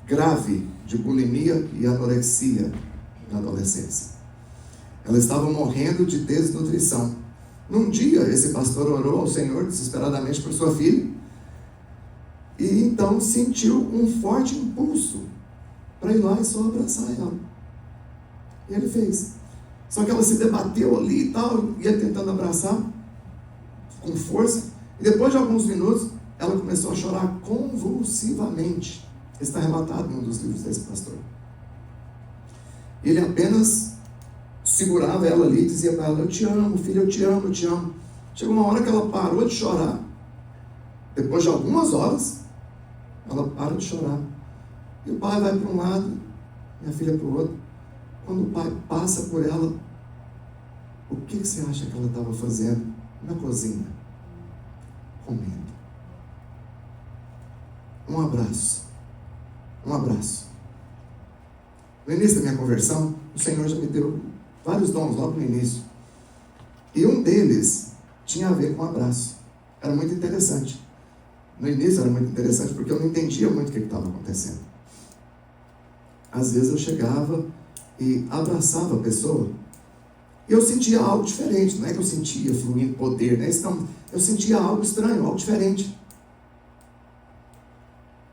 [SPEAKER 1] grave de bulimia e anorexia na adolescência. Ela estava morrendo de desnutrição. Num dia, esse pastor orou ao Senhor desesperadamente por sua filha e então sentiu um forte impulso para ir lá e só abraçar ela. E ele fez. Só que ela se debateu ali e tal, ia tentando abraçar com força, e depois de alguns minutos, ela começou a chorar convulsivamente. Está relatado em um dos livros desse pastor. Ele apenas segurava ela ali e dizia para ela: eu te amo, filha, eu te amo, eu te amo. Chegou uma hora que ela parou de chorar. Depois de algumas horas, ela para de chorar. E o pai vai para um lado, e a filha para o outro. Quando o pai passa por ela, o que você acha que ela estava fazendo na cozinha? Comendo. Um abraço. Um abraço. No início da minha conversão, o Senhor já me deu vários dons logo no início. E um deles tinha a ver com abraço. Era muito interessante. No início era muito interessante porque eu não entendia muito o que estava acontecendo. Às vezes eu chegava e abraçava a pessoa e eu sentia algo diferente. Não é que eu sentia fluindo poder, né? Não, eu sentia algo estranho, algo diferente.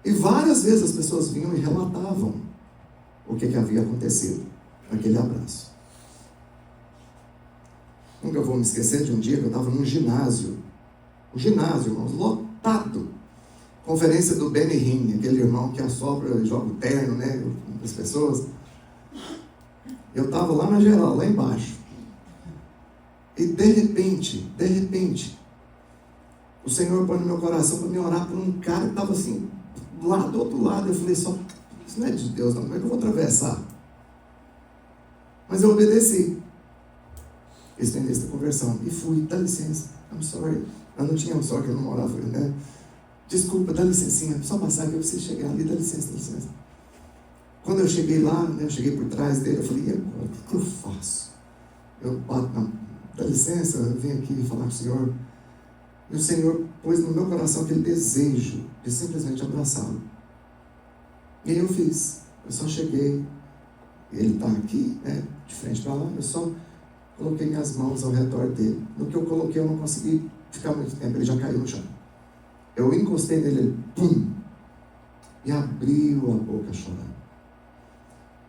[SPEAKER 1] E várias vezes as pessoas vinham e relatavam o que havia acontecido naquele abraço. Nunca vou me esquecer de um dia que eu estava num ginásio. Um ginásio, irmãos, lotado. Conferência do Benny Hinn, aquele irmão que assopra e joga o terno, né, das pessoas. Eu estava lá na geral, lá embaixo. E de repente, o Senhor põe no meu coração para me orar por um cara que estava assim, lá do outro lado. Eu falei, só, isso não é de Deus não, como é que eu vou atravessar? Mas eu obedeci. Esse tem da conversão. E fui, dá licença, I'm sorry. Eu não tinha I'm sorry, que eu não morava, né? Desculpa, dá licencinha, só passar que eu preciso chegar ali, dá licença. Quando eu cheguei lá, né, eu cheguei por trás dele, eu falei, e agora, o que eu faço? Eu bato na, dá licença, eu vim aqui falar com o Senhor. E o Senhor pôs no meu coração aquele desejo de simplesmente abraçá-lo. E aí eu fiz. Eu só cheguei, ele está aqui, né, de frente para lá, eu só coloquei minhas mãos ao redor dele. No que eu coloquei, eu não consegui ficar muito tempo, ele já caiu no chão. Eu encostei nele, ele, pum, e abriu a boca chorando.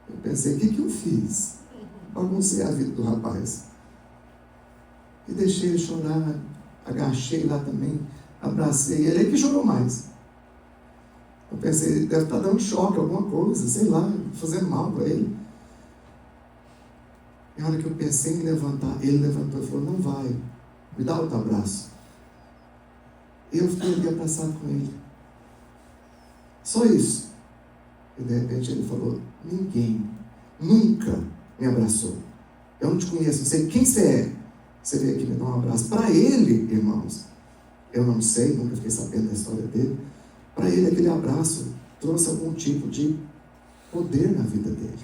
[SPEAKER 1] Eu pensei, o que eu fiz? Baguncei a vida do rapaz. E deixei ele chorar, agachei lá também, abracei. Ele é que chorou mais. Eu pensei, ele deve estar dando choque, alguma coisa, sei lá, fazendo mal para ele. E a hora que eu pensei em levantar, ele levantou e falou, não vai, me dá outro abraço. E eu fiquei ali abraçado com ele. Só isso. E de repente ele falou, ninguém nunca me abraçou. Eu não te conheço, não sei quem você é. Você veio aqui me dar um abraço. Para ele, irmãos, eu não sei, nunca fiquei sabendo da história dele. Para ele, aquele abraço trouxe algum tipo de poder na vida dele.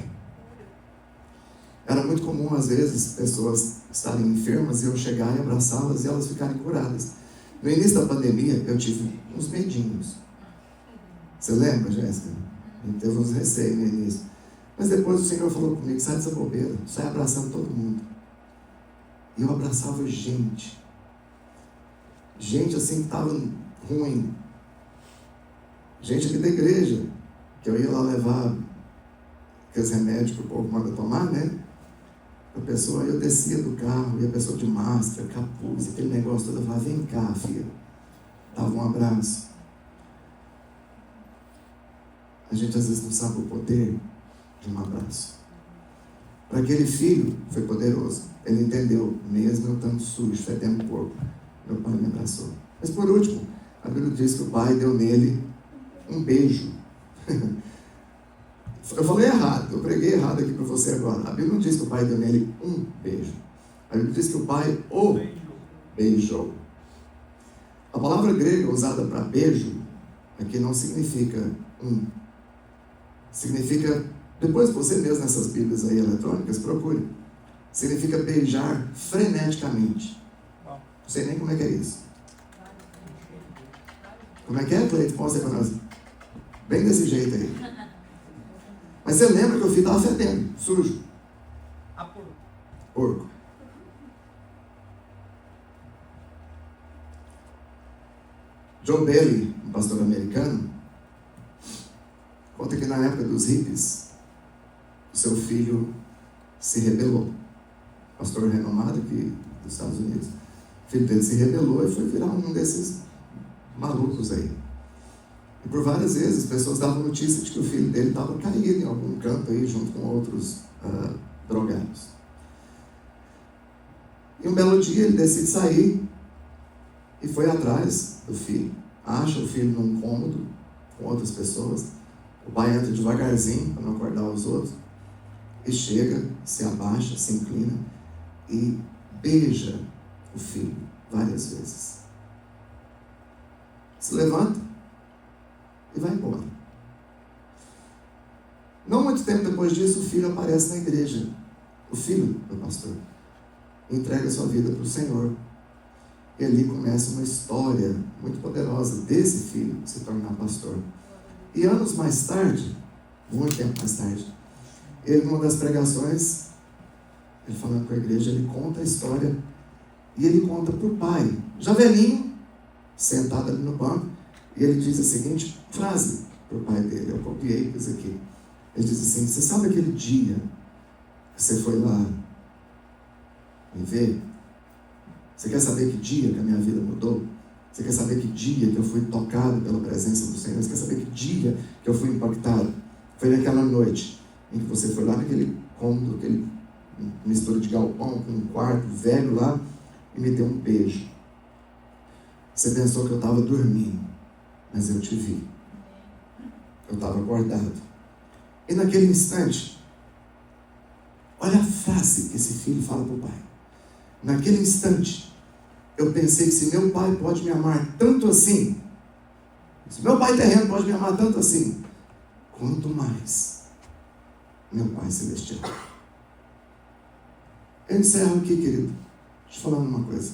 [SPEAKER 1] Era muito comum, às vezes, pessoas estarem enfermas e eu chegar e abraçá-las e elas ficarem curadas. No início da pandemia, eu tive uns medinhos. Você lembra, Jéssica? A gente teve uns receios no início. Mas depois o Senhor falou comigo, sai dessa bobeira, sai abraçando todo mundo. E eu abraçava gente. Gente assim que estava ruim. Gente aqui da igreja, que eu ia lá levar aqueles remédios que o povo manda tomar, né? A pessoa, eu descia do carro, e a pessoa de máscara, capuz, aquele negócio todo, eu falava, vem cá, filha. Dava um abraço. A gente às vezes não sabe o poder de um abraço. Para aquele filho, foi poderoso. Ele entendeu, mesmo eu estando sujo, fedendo porco, meu pai me abraçou. Mas por último, a Bíblia diz que o pai deu nele um beijo. Eu falei errado, eu preguei errado aqui para você agora. A Bíblia não diz que o pai deu nele um beijo. A Bíblia diz que o pai o beijou. A palavra grega usada para beijo aqui não significa significa, depois você mesmo nessas Bíblias aí eletrônicas, procure. Significa beijar freneticamente. Não sei nem como é que é isso. Como é que é, Cleito? Mostra para nós. Bem desse jeito aí. Mas você lembra que o filho estava fedendo, sujo. Porco. John Bailey, um pastor americano, conta que na época dos hippies, o seu filho se rebelou. Pastor renomado aqui dos Estados Unidos. O filho dele se rebelou e foi virar um desses malucos aí. E por várias vezes, as pessoas davam notícia de que o filho dele estava caído em algum canto aí, junto com outros drogados. E um belo dia ele decide sair e foi atrás do filho. Acha o filho num cômodo com outras pessoas. O pai entra devagarzinho para não acordar os outros. E chega, se abaixa, se inclina e beija o filho várias vezes. Se levanta e vai embora. Não muito tempo depois disso, o filho aparece na igreja. O filho do pastor entrega sua vida para o Senhor. E ali começa uma história muito poderosa desse filho se tornar pastor. E anos mais tarde, muito tempo mais tarde, ele, numa das pregações, ele falando com a igreja, ele conta a história. E ele conta para o pai, já velhinho, sentado ali no banco. E ele diz a seguinte frase para o pai dele, eu copiei isso aqui. Ele diz assim, você sabe aquele dia que você foi lá me ver? Você quer saber que dia que a minha vida mudou? Você quer saber que dia que eu fui tocado pela presença do Senhor? Você quer saber que dia que eu fui impactado? Foi naquela noite em que você foi lá naquele cômodo, aquele mistura de galpão com um quarto velho lá, e me deu um beijo. Você pensou que eu estava dormindo, mas eu te vi. Eu estava acordado. E naquele instante, olha a frase que esse filho fala para o pai. Naquele instante, eu pensei que se meu pai pode me amar tanto assim, se meu pai terreno pode me amar tanto assim, quanto mais meu pai celestial. Eu encerro aqui, querido. Deixa eu falar uma coisa.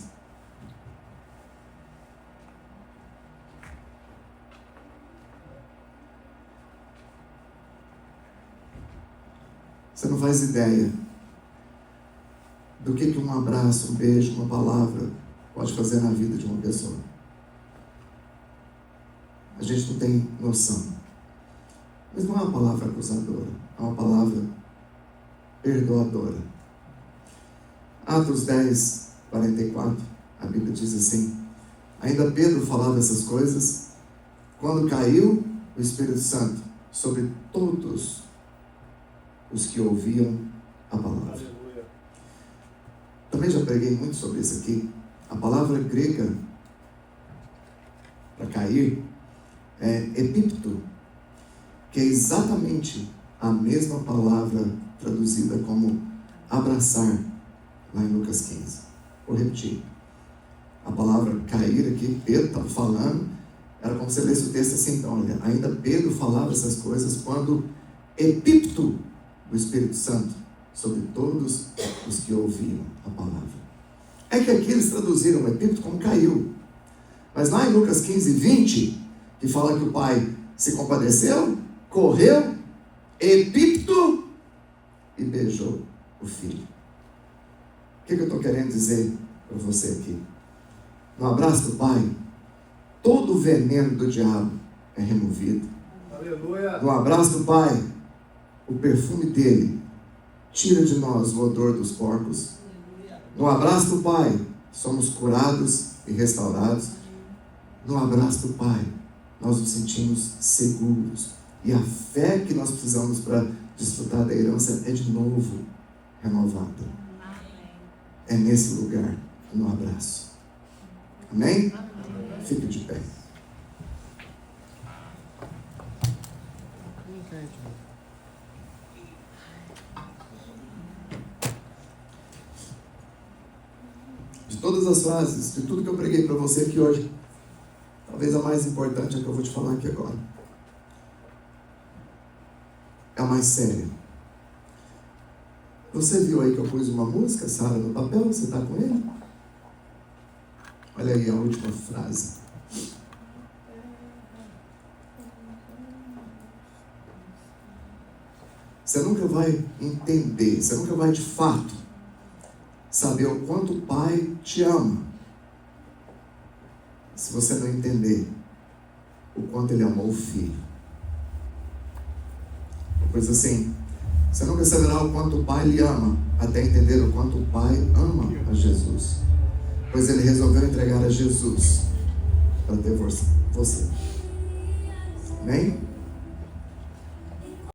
[SPEAKER 1] Você não faz ideia do que um abraço, um beijo, uma palavra pode fazer na vida de uma pessoa. A gente não tem noção. Mas não é uma palavra acusadora, é uma palavra perdoadora. Atos 10, 44, a Bíblia diz assim: ainda Pedro falava essas coisas quando caiu o Espírito Santo sobre todos os que ouviam a palavra.
[SPEAKER 4] Aleluia.
[SPEAKER 1] Também já preguei muito sobre isso aqui. A palavra grega para cair é epípto, que é exatamente a mesma palavra traduzida como abraçar, lá em Lucas 15. Vou repetir. A palavra cair aqui, Pedro estava falando, era como se você lesse o texto assim, então, olha, ainda Pedro falava essas coisas quando epípto do Espírito Santo sobre todos os que ouviam a palavra. É que aqui eles traduziram epípto como caiu. Mas lá em Lucas 15, 20, que fala que o pai se compadeceu, correu, epípto e beijou o filho. O que eu estou querendo dizer para você aqui? No abraço do pai, todo o veneno do diabo é removido.
[SPEAKER 4] Aleluia.
[SPEAKER 1] No abraço do pai, o perfume dele tira de nós o odor dos porcos. No abraço do pai, somos curados e restaurados. No abraço do pai, nós nos sentimos seguros. E a fé que nós precisamos para desfrutar da herança é de novo renovada. É nesse lugar, no abraço. Amém? Fique de pé. De todas as frases, de tudo que eu preguei para você aqui hoje, talvez a mais importante é a que eu vou te falar aqui agora. É a mais séria. Você viu aí que eu pus uma música, Sara, no papel? Você está com ele? Olha aí a última frase. Você nunca vai entender, você nunca vai de fato saber o quanto o Pai te ama, se você não entender o quanto Ele amou o Filho. Uma coisa assim, você nunca saberá o quanto o Pai lhe ama, até entender o quanto o Pai ama a Jesus. Pois Ele resolveu entregar a Jesus para ter você. Amém?